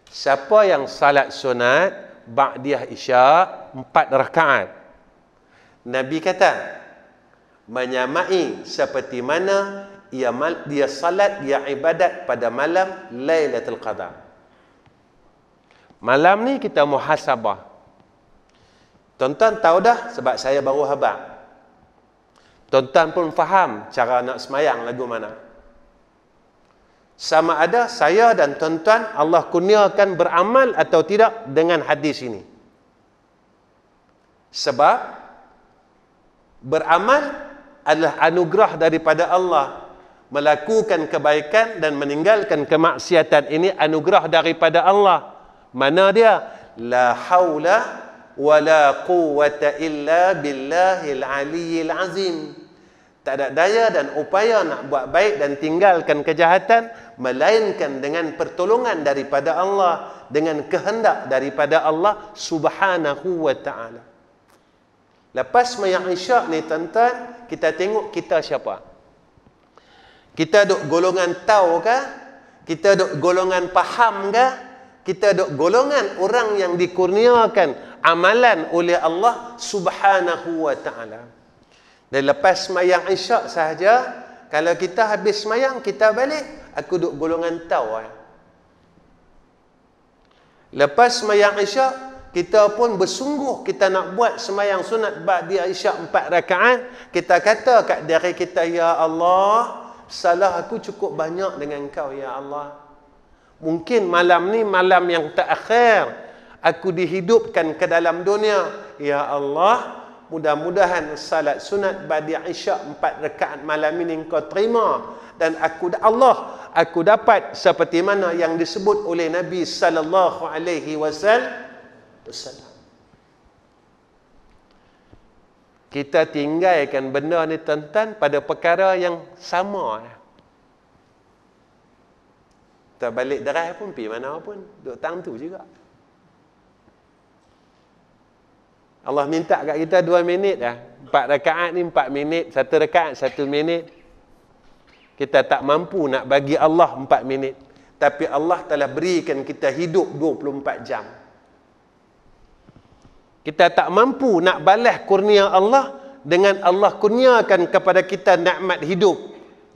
siapa yang salat sunat ba'diyah Isya 4 rakaat, Nabi kata menyamai seperti mana dia salat, dia ibadat pada malam Lailatul Qadar. Malam ni kita muhasabah. Tuan-tuan tahu dah sebab saya baru habaq. Tuan-tuan pun faham cara nak semayang lagu mana. Sama ada saya dan tuan-tuan Allah kurniakan beramal atau tidak dengan hadis ini. Sebab beramal adalah anugerah daripada Allah. Melakukan kebaikan dan meninggalkan kemaksiatan ini anugerah daripada Allah. Mana dia? La haula wala quwwata illa billahil aliyyil azim. Tak ada daya dan upaya nak buat baik dan tinggalkan kejahatan melainkan dengan pertolongan daripada Allah, dengan kehendak daripada Allah Subhanahu wa taala. Lepas sembahyang Isyak ni tuan-tuan, kita tengok kita siapa? Kita duk golongan tahu ke? Kita duk golongan faham ke? Kita duk golongan orang yang dikurniakan amalan oleh Allah Subhanahu wa taala. Dan lepas sembahyang Isyak sahaja, kalau kita habis sembahyang kita balik, aku duk golongan tahu. Lepas sembahyang Isyak, kita pun bersungguh kita nak buat sembahyang sunat ba'diyah Isyak 4 rakaat. Kita kata kat diri kita, ya Allah, salah aku cukup banyak dengan Kau ya Allah. Mungkin malam ni malam yang terakhir aku dihidupkan ke dalam dunia. Ya Allah, mudah-mudahan salat sunat ba'da Isyak 4 rakaat malam ini engkau terima, dan aku dapat seperti mana yang disebut oleh Nabi sallallahu alaihi wasallam. Kita tinggalkan benda ni tuan-tuan pada perkara yang sama. Kita balik derai pun pergi mana pun, duduk tang tu juga. Allah minta kat kita 2 minit dah. 4 rakaat ni 4 minit, 1 rakaat 1 minit. Kita tak mampu nak bagi Allah 4 minit. Tapi Allah telah berikan kita hidup 24 jam. Kita tak mampu nak balas kurnia Allah dengan Allah kurniakan kepada kita nikmat hidup.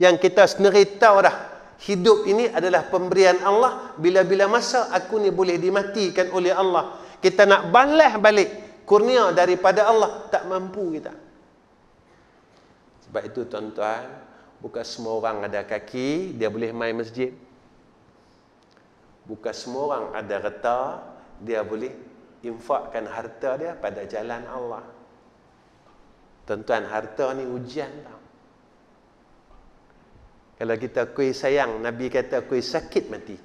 Yang kita sendiri tahu dah, hidup ini adalah pemberian Allah. Bila-bila masa aku ni boleh dimatikan oleh Allah. Kita nak balas balik kurnia daripada Allah, tak mampu kita. Sebab itu tuan-tuan, bukan semua orang ada kaki dia boleh main masjid. Bukan semua orang ada harta dia boleh infakkan harta dia pada jalan Allah. Tuan-tuan, harta ni ujian tau. Kalau kita kuih sayang, Nabi kata kuih sakit mati.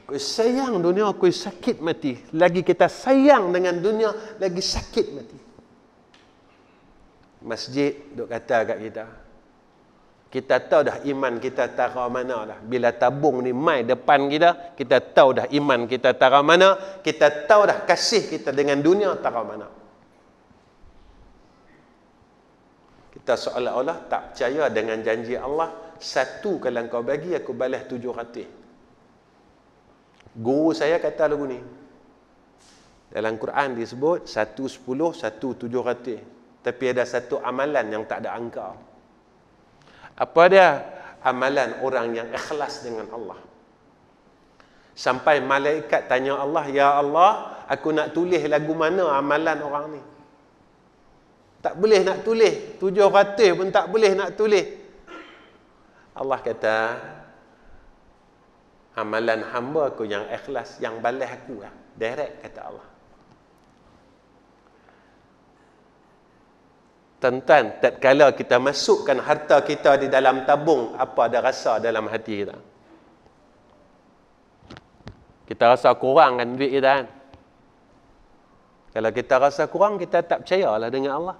Kuih sayang dunia, kuih sakit mati. Lagi kita sayang dengan dunia, lagi sakit mati. Masjid duk kata kat kita tahu dah iman kita tara mana dah. Bila tabung ni mai depan kita tahu dah iman kita tara mana, kita tahu dah kasih kita dengan dunia tara mana. Kita seolah-olah tak percaya dengan janji Allah, 1 kalau kau bagi aku balas 700. Guru saya kata lagu ni. Dalam Quran disebut 1 10, 1 700. Tapi ada satu amalan yang tak ada angka. Apa dia? Amalan orang yang ikhlas dengan Allah. Sampai malaikat tanya Allah, ya Allah, aku nak tulis lagu mana amalan orang ni? Tak boleh nak tulis. 700 pun tak boleh nak tulis. Allah kata, amalan hamba aku yang ikhlas, yang balas aku lah. Direct, kata Allah. Tuan-tuan, tatkala kita masukkan harta kita di dalam tabung, apa ada rasa dalam hati kita? Kita rasa kurang kan duit kita kan? Kalau kita rasa kurang, kita tak percayalah dengan Allah.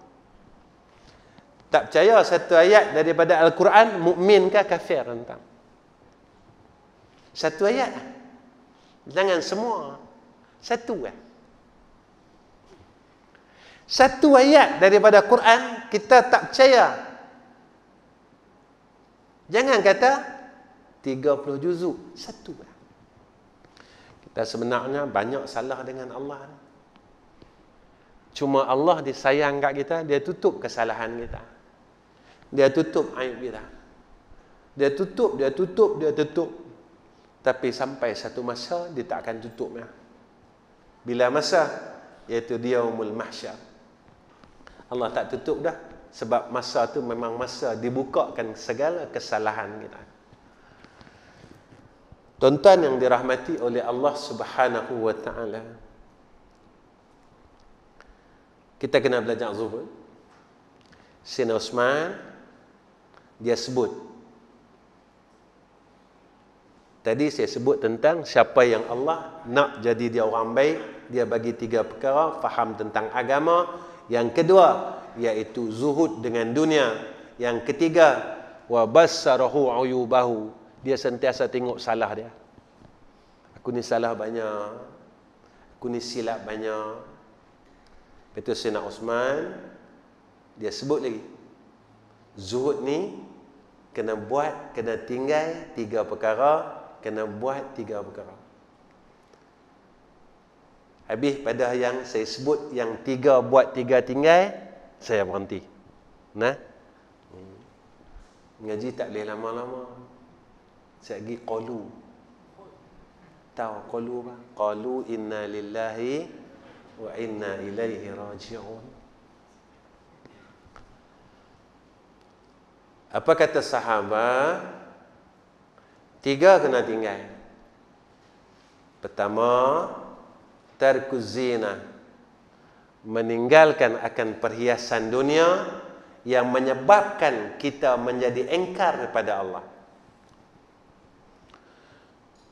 Tak percaya satu ayat daripada Al-Quran, mukmin ke kafir, tuan-tuan? Satu ayat. Jangan semua. Satu kan? Satu ayat daripada Quran, kita tak percaya. Jangan kata 30 juzuk. Satu kan? Kita sebenarnya banyak salah dengan Allah. Cuma Allah disayang kat kita, dia tutup kesalahan kita. Dia tutup aib kita. Dia tutup. Tapi sampai satu masa, dia tak akan tutupnya. Bila masa? Iaitu Yaumul Mahsyar. Allah tak tutup dah. Sebab masa tu memang masa dibukakan segala kesalahan kita. Tuan-tuan yang dirahmati oleh Allah Subhanahu wa ta'ala, kita kena belajar zuhud. Sayyidina Uthman, dia sebut. Tadi saya sebut tentang siapa yang Allah nak jadi dia orang baik, dia bagi 3 perkara: faham tentang agama. Yang kedua, iaitu zuhud dengan dunia. Yang ketiga, wa bassarahu uyubahu. Dia sentiasa tengok salah dia. Aku ni salah banyak. Aku ni silap banyak. Itu Sayyidina Uthman, dia sebut lagi. Zuhud ni kena buat, kena tinggal 3 perkara, kena buat 3 perkara. Habis pada yang saya sebut, yang 3 buat 3 tinggal, saya berhenti. Nah, ngaji tak boleh lama-lama. Saya pergi qalu. Tahu qalu apa? Qalu inna lillahi wa inna ilaihi raji'un. Apa kata sahabat? 3 kena tinggal. Pertama, tarkuz zina. meninggalkan akan perhiasan dunia yang menyebabkan kita menjadi engkar kepada Allah.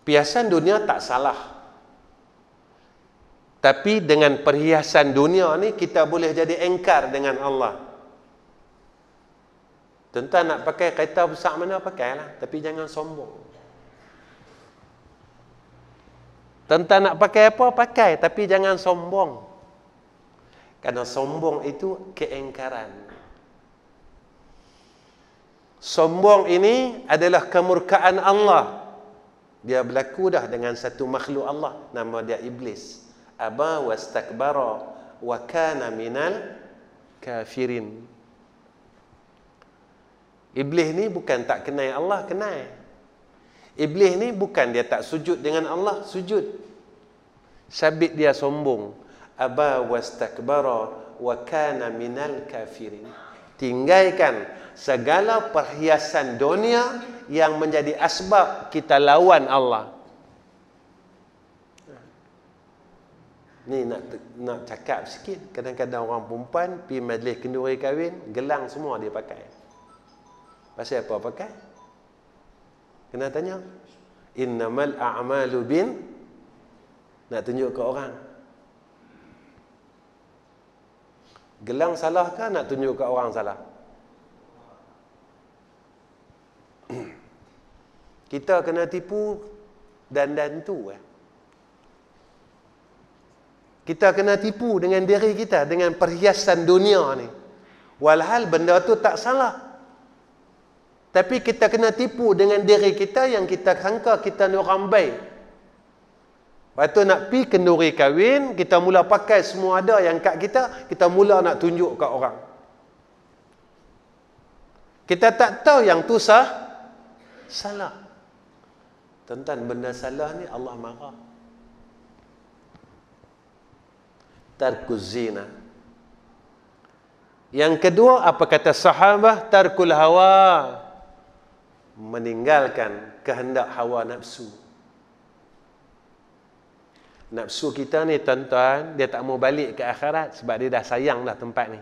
Perhiasan dunia tak salah. Tapi dengan perhiasan dunia ni kita boleh jadi engkar dengan Allah. Tuan-tuan nak pakai kereta besar mana pakailah, tapi jangan sombong. Tuan-tuan nak pakai apa pakai, tapi jangan sombong. Karena sombong itu keengkaran. Sombong ini adalah kemurkaan Allah. Dia berlaku dah dengan satu makhluk Allah, nama dia Iblis. Aba wastakbara wa kana minal kafirin. Iblis ni bukan tak kenal Allah, kenal. Iblis ni bukan dia tak sujud dengan Allah, sujud. Sabit dia sombong. Aba wastakbara wa kana minal kafirin. Tinggalkan segala perhiasan dunia yang menjadi asbab kita lawan Allah. Ni nak cakap sikit. Kadang-kadang orang perempuan pergi majlis kenduri kahwin, gelang semua dia pakai. Pasal apa pakai? Kena tanya. Innamal a'malu bin, nak tunjuk ke orang. Gelang salah ke nak tunjuk ke orang salah? Kita kena tipu dan tu. Kita kena tipu dengan diri kita, dengan perhiasan dunia ni. Walhal benda tu tak salah. Tapi kita kena tipu dengan diri kita yang kita sangka kita ni orang baik. Lepas tu nak pi kenduri kahwin, kita mula pakai semua ada yang kat kita mula nak tunjuk kat orang. Kita tak tahu yang tu salah. Tuan-tuan, benda salah ni Allah marah. Tarkuz zina. Yang kedua, apa kata sahabah? Tarkul hawa. Meninggalkan kehendak hawa nafsu. Nafsu kita ni tuan-tuan, dia tak mau balik ke akhirat sebab dia dah sayang dah tempat ni.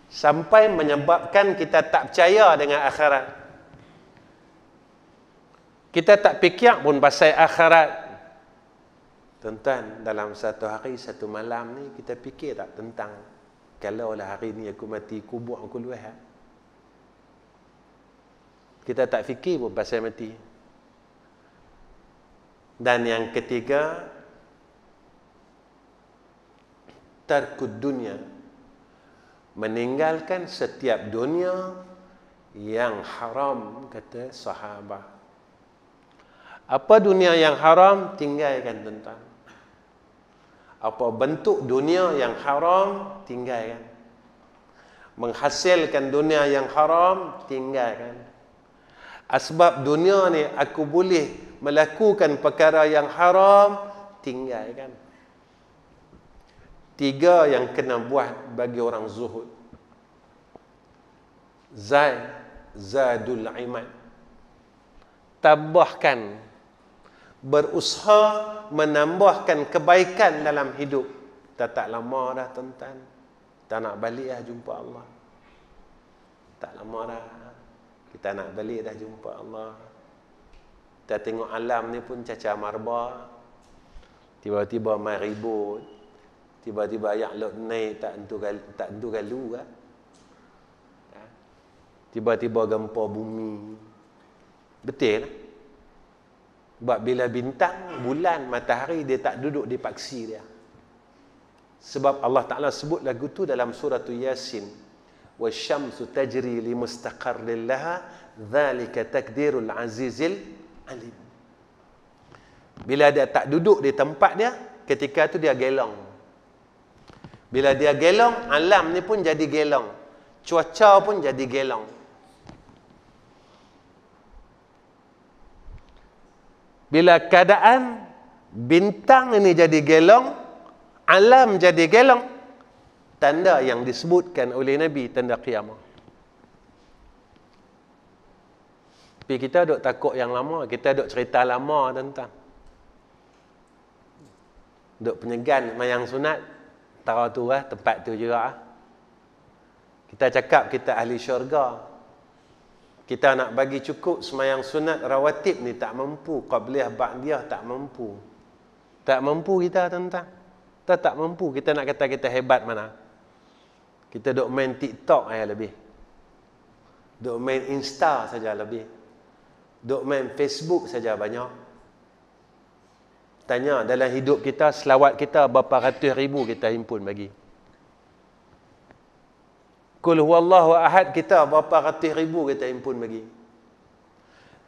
Sampai menyebabkan kita tak percaya dengan akhirat. Kita tak fikir pun pasal akhirat. Tuan-tuan, dalam satu hari, satu malam ni, kita fikir tak tentang kalaulah hari ni aku mati, kubur aku luar. Kita tak fikir pun pasal mati. Dan yang ketiga, tarkud dunia. Meninggalkan setiap dunia yang haram, kata sahabat. Apa dunia yang haram? Tinggalkan, tuan-tuan. Apa bentuk dunia yang haram? Tinggalkan. Menghasilkan dunia yang haram? Tinggalkan. Asbab dunia ni aku boleh melakukan perkara yang haram, tinggalkan. 3 yang kena buat bagi orang zuhud. Zadul iman. Tambahkan, berusaha menambahkan kebaikan dalam hidup. Tak lama dah, tuan-tuan. Tak nak balik dah jumpa Allah. Tak lama dah. Kita nak balik dah jumpa Allah. Kita tengok alam ni pun cacar marba. Tiba-tiba mai ribut. Tiba-tiba ayak lot naik tak entu galu kan. Tiba-tiba gempa bumi. Betul lah. Sebab bila bintang, bulan, matahari dia tak duduk di paksi dia. Sebab Allah Ta'ala sebut lagu tu dalam surah Yasin. Wasyamsu tajri li mustaqarrin laha dzalika takdirul azizil alim. Bila dia tak duduk di tempat dia, ketika tu dia gelong. Bila dia gelong, alam ni pun jadi gelong. Cuaca pun jadi gelong. Bila keadaan bintang ini jadi gelong, alam jadi gelong, tanda yang disebutkan oleh Nabi, tanda kiamat. Tapi kita duk takut yang lama, kita duk cerita lama, tuan-tuan. duk penyegan mayang sunat, tahu tu lah, tempat tu juga. Kita cakap kita ahli syurga. Kita nak bagi cukup semayang sunat rawatib ni tak mampu, qabliyah ba'diyah tak mampu. Tak mampu kita, tuan-tuan. Kita tak mampu. Kita nak kata kita hebat mana? Kita duk main TikTok aja lebih. Duk main Insta saja lebih. Duk main Facebook saja banyak. Tanya dalam hidup kita, selawat kita berapa ratus ribu kita himpun bagi. Qul huwallahu ahad kita berapa ratus ribu kita himpun bagi.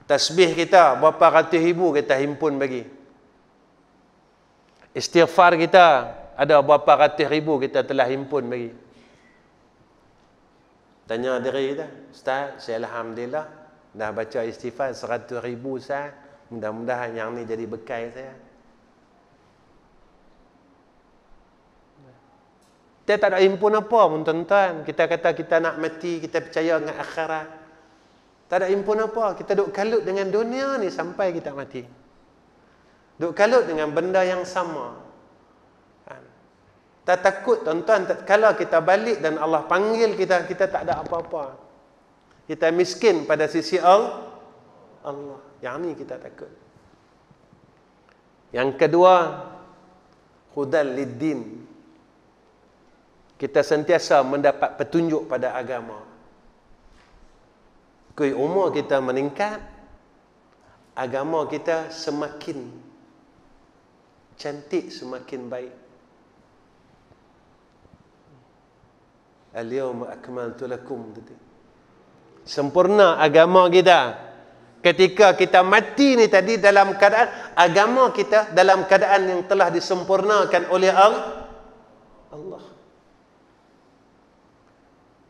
Tasbih kita berapa ratus ribu kita himpun bagi. Istighfar kita ada berapa ratus ribu kita telah himpun bagi. Tanya diri kita, Ustaz, saya alhamdulillah dah baca istighfar 100 ribu Ustaz. Mudah-mudahan yang ni jadi bekal saya. Kita tak ada himpun apa pun, tuan-tuan. Kita kata kita nak mati, kita percaya dengan akhirat. Tak ada himpun apa. Kita duk kalut dengan dunia ni sampai kita mati. Duk kalut dengan benda yang sama. Tak takut, tuan-tuan, kalau kita balik dan Allah panggil kita, kita tak ada apa-apa. Kita miskin pada sisi Allah. Yang ni kita takut. Yang kedua, hudal lid-din. Kita sentiasa mendapat petunjuk pada agama. Kui umur kita meningkat, agama kita semakin cantik, semakin baik. Al-yawma akmaltu lakum. Sempurna agama kita. Ketika kita mati ni tadi dalam keadaan agama kita dalam keadaan yang telah disempurnakan oleh Allah.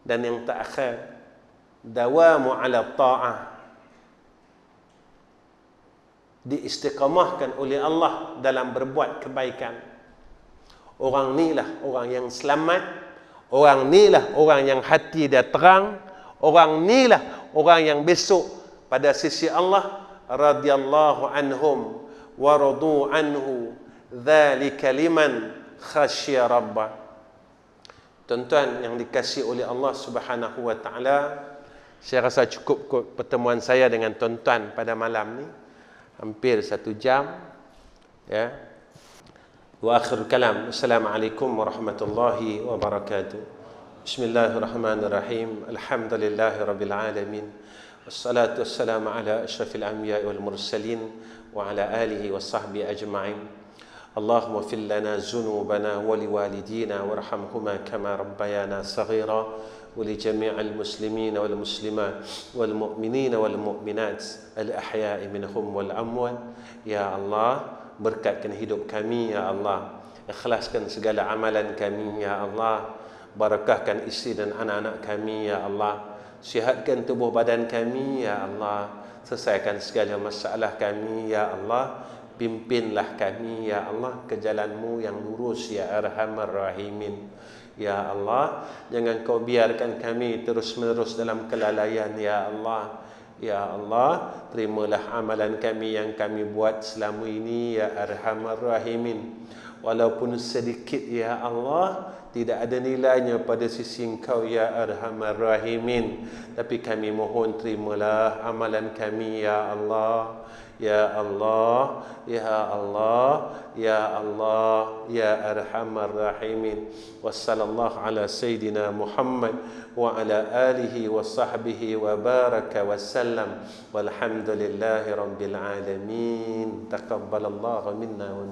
Dan yang terakhir, dawamu ala ta'ah. Diistiqamahkan oleh Allah dalam berbuat kebaikan. Orang ni lah orang yang selamat. Orang ni lah orang yang hati dia terang. Orang ni lah orang yang besok pada sisi Allah radhiyallahu anhum wa radu anhu dzalika liman khasyya rabbah. Tuan-tuan yang dikasihi oleh Allah Subhanahu wa taala, saya rasa cukup pertemuan saya dengan tuan-tuan pada malam ni. Hampir 1 jam. Ya. Wa akhir kalam. Assalamualaikum warahmatullahi wabarakatuh. Bismillahirrahmanirrahim. Alhamdulillahirabbil alamin. Wassalatu wassalamu ala asyrafil anbiya'i wal mursalin wa ala alihi washabbihi ajma'in. Allahumma fil lana dzunubana wa liwalidina warhamhuma kama rabbayana saghira wa li jami'il muslimina wal muslimat wal mu'minina wal mu'minat al ahya'i minhum wal amwat. Ya Allah, berkatkan hidup kami ya Allah, ikhlaskan segala amalan kami ya Allah, barakahkan isteri dan anak-anak kami ya Allah, sihatkan tubuh badan kami ya Allah, selesaikan segala masalah kami ya Allah, pimpinlah kami ya Allah ke jalan-Mu yang lurus ya Arhamar Rahimin. Ya Allah, jangan Kau biarkan kami terus-menerus dalam kelalaian ya Allah. Ya Allah, terimalah amalan kami yang kami buat selama ini ya Arhamar Rahimin. Walaupun sedikit ya Allah, tidak ada nilainya pada sisi Engkau ya Arhamar Rahimin. Tapi kami mohon terimalah amalan kami ya Allah. Ya Allah, Ya Allah, Ya Allah, Ya Arhamar Rahimin. Wassallallahu ala Sayyidina Muhammad wa ala alihi wa sahbihi wa baraka wa sallam. Walhamdulillahi Rabbil Alamin. Taqabbalallahu minna wa